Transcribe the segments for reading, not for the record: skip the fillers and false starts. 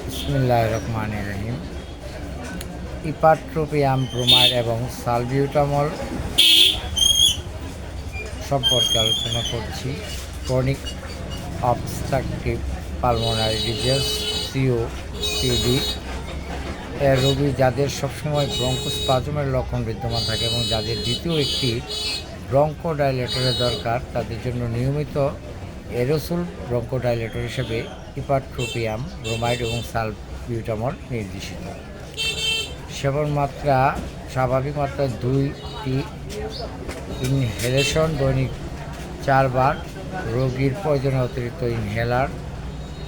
বিসমিল্লাহির রহমানির রহিম। ইপাট্রোপিয়াম ব্রোমাইড এবং সালবিউটামল সম্পর্কে আলোচনা করছি। Chronic obstructive pulmonary disease COPD এর রোগী যাদের সবসময় ব্রঙ্কোস্পাজমের লক্ষণ বিদ্যমান থাকে এবং যাদের দ্বিতীয় একটি ব্রঙ্কোডাইলেটরের দরকার, তাদের জন্য নিয়মিত এরোসোল ব্রঙ্কোডাইলেটর হিসেবে ইপাট্রোপিয়াম ব্রোমাইড এবং সালবিউটামল নির্দেশিত। সেবন মাত্রা স্বাভাবিক মাত্রায় 2টি ইনহেলেশন দৈনিক 4 বার। রোগীর প্রয়োজনে অতিরিক্ত ইনহেলার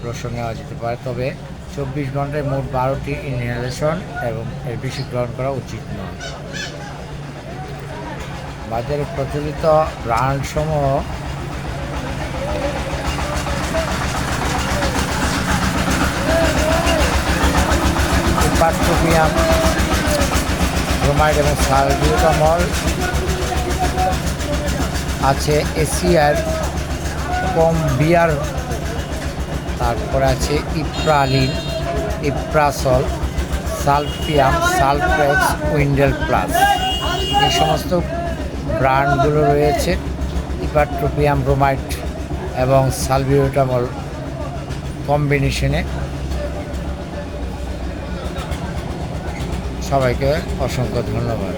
লোশন নেওয়া যেতে পারে, তবে 24 ঘন্টায় মোট 12টি ইনহেলেশন এবং এর বেশি গ্রহণ করা উচিত নয়। বাজারে প্রচলিত ব্র্যান্ডসমূহ ইপাট্রোপিয়াম ব্রোমাইড এবং সালবিউটামল আছে এশিয়ার কমবিয়ার, তারপরে আছে ইপ্রালিন, ইপ্রাসল, সালফিয়াম, সালপ্রেক্স, উইন্ডেল প্লাস। এই সমস্ত ব্র্যান্ডগুলো রয়েছে ইপাট্রোপিয়াম ব্রোমাইড এবং সালবিউটামল কম্বিনেশনে। সবাইকে অসংখ্য ধন্যবাদ।